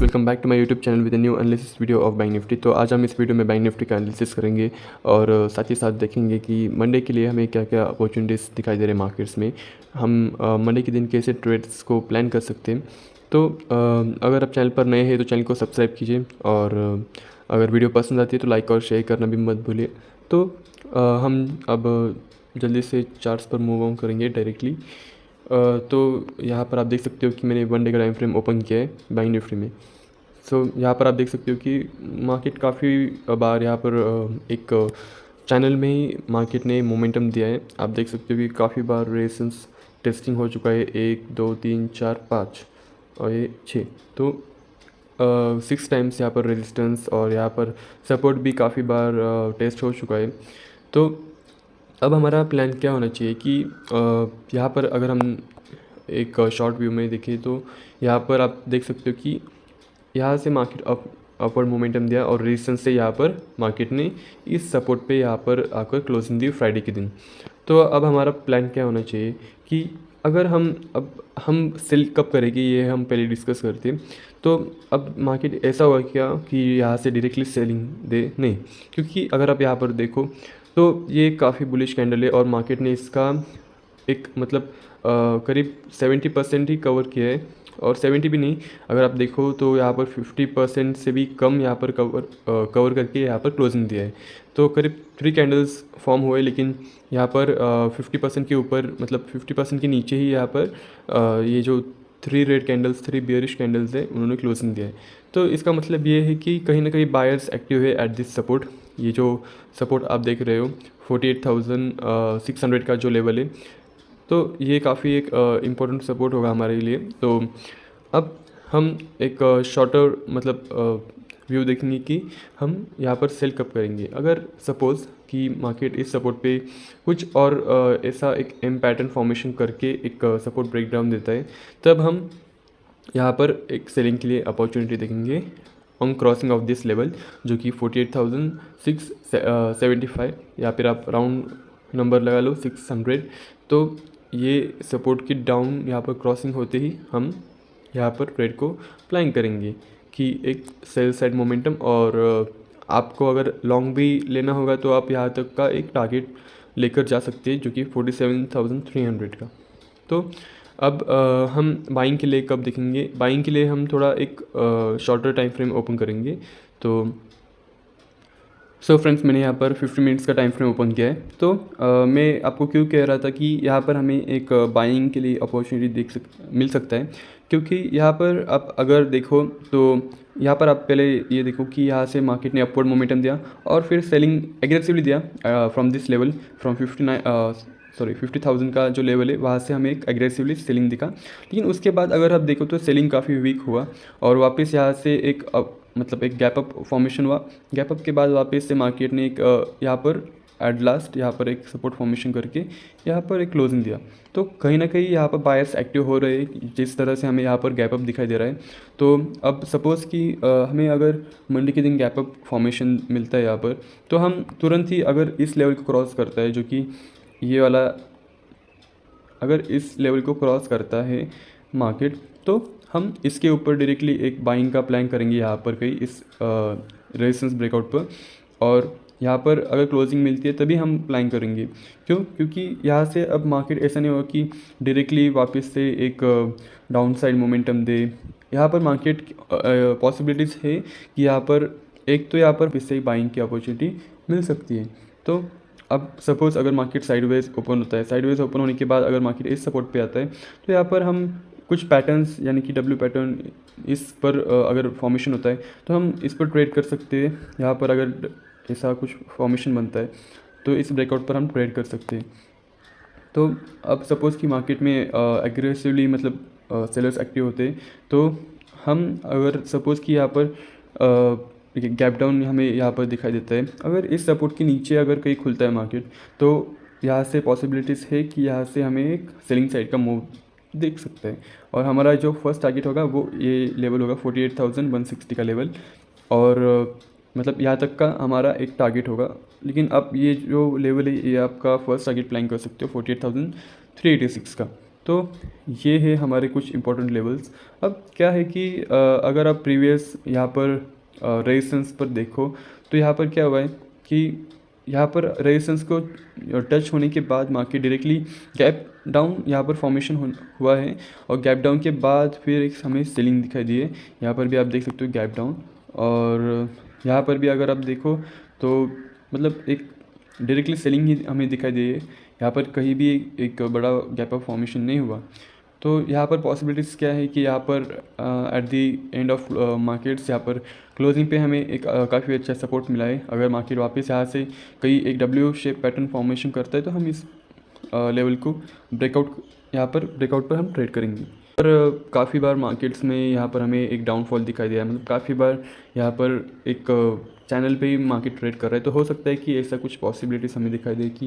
Welcome back to my YouTube channel with new analysis video of Bank Nifty. तो आज हम इस video में बैंक निफ्टी का एनालिसिस करेंगे और साथ ही साथ देखेंगे कि मंडे के लिए हमें क्या क्या अपॉर्चुनिटीज़ दिखाई दे रहे हैं मार्केट्स में। हम मंडे के दिन कैसे ट्रेड्स को प्लान कर सकते हैं। तो अगर आप चैनल पर नए हैं तो चैनल को सब्सक्राइब कीजिए और अगर वीडियो पसंद आती है तो लाइक और शेयर करना भी मत भूलिए। तो हम अब जल्दी से चार्ट्स पर मूव ऑन करेंगे डायरेक्टली। तो यहाँ पर आप देख सकते हो कि मैंने वन डे का टाइम फ्रेम ओपन किया है बैंक निफ्टी में। सो यहाँ पर आप देख सकते हो कि मार्केट काफ़ी बार यहाँ पर एक चैनल में ही मार्केट ने मोमेंटम दिया है। आप देख सकते हो कि काफ़ी बार रेजिस्टेंस टेस्टिंग हो चुका है, 1 2 3 4 5 और ये 6। तो 6 टाइम्स यहाँ पर रेजिस्टेंस और यहाँ पर सपोर्ट भी काफ़ी बार टेस्ट हो चुका है। तो अब हमारा प्लान क्या होना चाहिए कि यहाँ पर अगर हम एक शॉर्ट व्यू में देखें तो यहाँ पर आप देख सकते हो कि यहाँ से मार्केट अपवर्ड मोमेंटम दिया और रेजिस्टेंस से यहाँ पर मार्केट ने इस सपोर्ट पे यहाँ पर आकर क्लोजिंग दी फ्राइडे के दिन। तो अब हमारा प्लान क्या होना चाहिए कि अगर हम सेल कब करेंगे ये हम पहले डिस्कस करते हैं। तो अब मार्केट ऐसा हुआ क्या कि यहाँ से डायरेक्टली सेलिंग दे नहीं, क्योंकि अगर आप यहाँ पर देखो तो ये काफ़ी बुलिश कैंडल है और मार्केट ने इसका एक मतलब करीब 70% ही कवर किया है और 70 भी नहीं, अगर आप देखो तो यहाँ पर 50% से भी कम यहाँ पर कवर करके यहाँ पर क्लोजिंग दिया है। तो करीब 3 कैंडल्स फॉर्म हुए, लेकिन यहाँ पर 50% के ऊपर मतलब 50% के नीचे ही यहाँ पर ये जो 3 रेड कैंडल्स 3 बियरिश कैंडल्स है उन्होंने क्लोजिंग दिया है। तो इसका मतलब ये है कि कहीं ना कहीं बायर्स एक्टिव है एट दिस सपोर्ट। ये जो सपोर्ट आप देख रहे हो 48,600 का जो लेवल है, तो ये काफ़ी एक इम्पोर्टेंट सपोर्ट होगा हमारे लिए। तो अब हम एक शॉर्टर मतलब व्यू देखेंगे कि हम यहाँ पर सेल कब करेंगे। अगर सपोज़ कि मार्केट इस सपोर्ट पे कुछ और ऐसा एक एम पैटर्न फॉर्मेशन करके एक सपोर्ट ब्रेकडाउन देता है, तब हम यहाँ पर एक सेलिंग के लिए अपॉर्चुनिटी देखेंगे on crossing of this level, जो कि 48,675 या फिर आप राउंड नंबर लगा लो 600। तो ये सपोर्ट की डाउन यहाँ पर क्रॉसिंग होते ही हम यहाँ पर ट्रेड को प्लान करेंगे कि एक सेल साइड मोमेंटम। और आपको अगर लॉन्ग भी लेना होगा तो आप यहाँ तक का एक टारगेट लेकर जा सकते हैं, जो कि 47,300 का। तो अब हम बाइंग के लिए कब देखेंगे। बाइंग के लिए हम थोड़ा एक शॉर्टर टाइम फ्रेम ओपन करेंगे। तो फ्रेंड्स, मैंने यहाँ पर 50 मिनट्स का टाइम फ्रेम ओपन किया है। तो मैं आपको क्यों कह रहा था कि यहाँ पर हमें एक बाइंग के लिए अपॉर्चुनिटी मिल सकता है, क्योंकि यहाँ पर आप अगर देखो तो यहाँ पर आप पहले ये देखो कि यहाँ से मार्केट ने अपवर्ड मोमेंटम दिया और फिर सेलिंग एग्रेसिवली दिया फ्रॉम दिस लेवल, फ्रॉम 50,000 का जो लेवल है वहाँ से हमें एक एग्रेसिवली सेलिंग दिखा। लेकिन उसके बाद अगर आप देखो तो सेलिंग काफ़ी वीक हुआ और वापस यहाँ से एक मतलब एक गैप अप फॉर्मेशन हुआ। गैप अप के बाद वापस से मार्केट ने एक यहाँ पर एट लास्ट यहाँ पर एक सपोर्ट फॉर्मेशन करके यहाँ पर एक क्लोजिंग दिया। तो कहीं ना कहीं यहाँ पर बायर्स एक्टिव हो रहे हैं, जिस तरह से हमें यहाँ पर गैप अप दिखाई दे रहा है। तो अब सपोज़ कि हमें अगर मंडे के दिन गैप अप फॉर्मेशन मिलता है यहाँ पर, तो हम तुरंत ही अगर इस लेवल को क्रॉस करता है, जो कि ये वाला अगर इस लेवल को क्रॉस करता है मार्केट, तो हम इसके ऊपर डायरेक्टली एक बाइंग का प्लान करेंगे यहाँ पर कहीं इस रेजिस्टेंस ब्रेकआउट पर। और यहाँ पर अगर क्लोजिंग मिलती है तभी हम प्लान करेंगे। क्यों? क्योंकि यहाँ से अब मार्केट ऐसा नहीं होगा कि डायरेक्टली वापस से एक डाउन साइड मोमेंटम दे। यहाँ पर मार्केट पॉसिबिलिटीज़ है कि यहाँ पर एक तो यहाँ पर फिर से बाइंग की अपॉर्चुनिटी मिल सकती है। तो अब सपोज़ अगर मार्केट साइडवेज ओपन होता है, साइडवेज ओपन होने के बाद अगर मार्केट इस सपोर्ट पे आता है, तो यहाँ पर हम कुछ पैटर्न्स यानी कि डब्ल्यू पैटर्न इस पर अगर फॉर्मेशन होता है तो हम इस पर ट्रेड कर सकते हैं। यहाँ पर अगर ऐसा कुछ फॉर्मेशन बनता है तो इस ब्रेकआउट पर हम ट्रेड कर सकते हैं। तो अब सपोज़ कि मार्केट में एग्रेसिवली मतलब सेलर्स एक्टिव होते हैं, तो हम अगर सपोज़ कि यहाँ पर गैप डाउन हमें यहाँ पर दिखाई देता है, अगर इस सपोर्ट के नीचे अगर कहीं खुलता है मार्केट, तो यहाँ से पॉसिबिलिटीज़ है कि यहाँ से हमें एक सेलिंग साइड का मूव देख सकते हैं। और हमारा जो फर्स्ट टारगेट होगा वो ये लेवल होगा 48,160 का लेवल, और मतलब यहाँ तक का हमारा एक टारगेट होगा। लेकिन अब ये जो लेवल है ये आपका फर्स्ट टारगेट प्लान कर सकते हो 48,386 का। तो ये है हमारे कुछ इंपॉर्टेंट लेवल्स। अब क्या है कि अगर आप प्रीवियस यहाँ पर रेजिस्टेंस पर देखो तो यहाँ पर क्या हुआ है कि यहाँ पर रेजिस्टेंस को टच होने के बाद मार्केट डायरेक्टली गैप डाउन यहाँ पर फॉर्मेशन हुआ है, और गैप डाउन के बाद फिर एक हमें सेलिंग दिखाई दी है। यहाँ पर भी आप देख सकते हो गैप डाउन, और यहाँ पर भी अगर आप देखो तो मतलब एक डायरेक्टली सेलिंग ही हमें दिखाई दी है। यहाँ पर कहीं भी एक बड़ा गैप ऑफ फॉर्मेशन नहीं हुआ। तो यहाँ पर पॉसिबिलिटीज़ क्या है कि यहाँ पर at the end of markets यहाँ पर क्लोजिंग पे हमें एक काफ़ी अच्छा सपोर्ट मिला है। अगर मार्केट वापस यहाँ से कहीं एक डब्ल्यू शेप पैटर्न फॉर्मेशन करता है तो हम इस लेवल को ब्रेकआउट पर हम ट्रेड करेंगे। पर काफ़ी बार मार्केट्स में यहाँ पर हमें एक डाउनफॉल दिखाई दिया, मतलब काफ़ी बार यहाँ पर एक चैनल पे ही मार्केट ट्रेड कर रहा है। तो हो सकता है कि ऐसा कुछ पॉसिबिलिटीज़ हमें दिखाई दे कि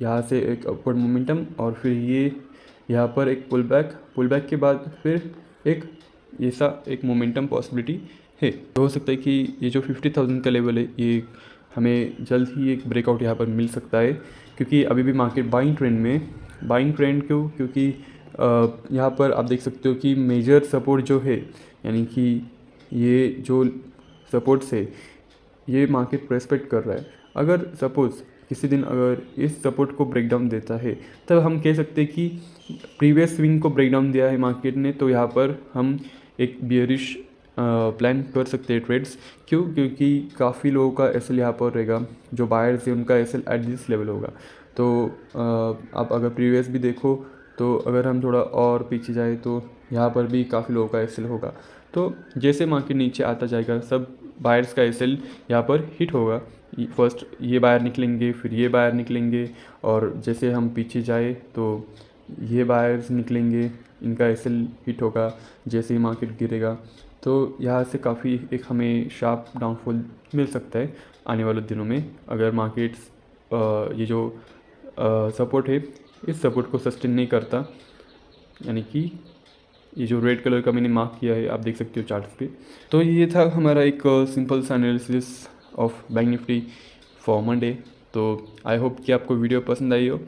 यहाँ से एक अपवर्ड मोमेंटम और फिर ये यहाँ पर एक पुल बैक के बाद फिर एक ऐसा एक मोमेंटम पॉसिबिलिटी है। तो हो सकता है कि ये जो 50,000 का लेवल है ये हमें जल्द ही एक ब्रेकआउट यहाँ पर मिल सकता है, क्योंकि अभी भी मार्केट बाइंग ट्रेंड क्योंकि यहाँ पर आप देख सकते हो कि मेजर सपोर्ट जो है, यानी कि ये जो सपोर्ट्स है ये मार्केट रेस्पेक्ट कर रहा है। अगर सपोज़ किसी दिन अगर इस सपोर्ट को ब्रेक डाउन देता है तब हम कह सकते हैं कि प्रीवियस स्विंग को ब्रेक डाउन दिया है मार्केट ने, तो यहाँ पर हम एक बियरिश प्लान कर सकते हैं ट्रेड्स। क्योंकि काफ़ी लोगों का एसएल यहाँ पर रहेगा, जो बायर्स है उनका एसएल एट दिस लेवल होगा। तो आप अगर प्रीवियस भी देखो तो अगर हम थोड़ा और पीछे जाए तो यहाँ पर भी काफ़ी लोगों का एसएल होगा। तो जैसे मार्केट नीचे आता जाएगा सब बायर्स का एसएल यहाँ पर हिट होगा। फर्स्ट ये बायर निकलेंगे, फिर ये बायर निकलेंगे, और जैसे हम पीछे जाए तो ये बायर्स निकलेंगे, इनका एसएल हिट होगा जैसे ही मार्केट गिरेगा। तो यहाँ से काफ़ी एक हमें शार्प डाउनफॉल मिल सकता है आने वाले दिनों में, अगर मार्केट्स ये जो सपोर्ट है इस सपोर्ट को सस्टेन नहीं करता। यानी कि ये जो रेड कलर का मैंने मार्क किया है आप देख सकते हो चार्ट्स पे। तो ये था हमारा एक सिंपल सा analysis of Bank Nifty for Monday. तो आई होप कि आपको वीडियो पसंद आई हो।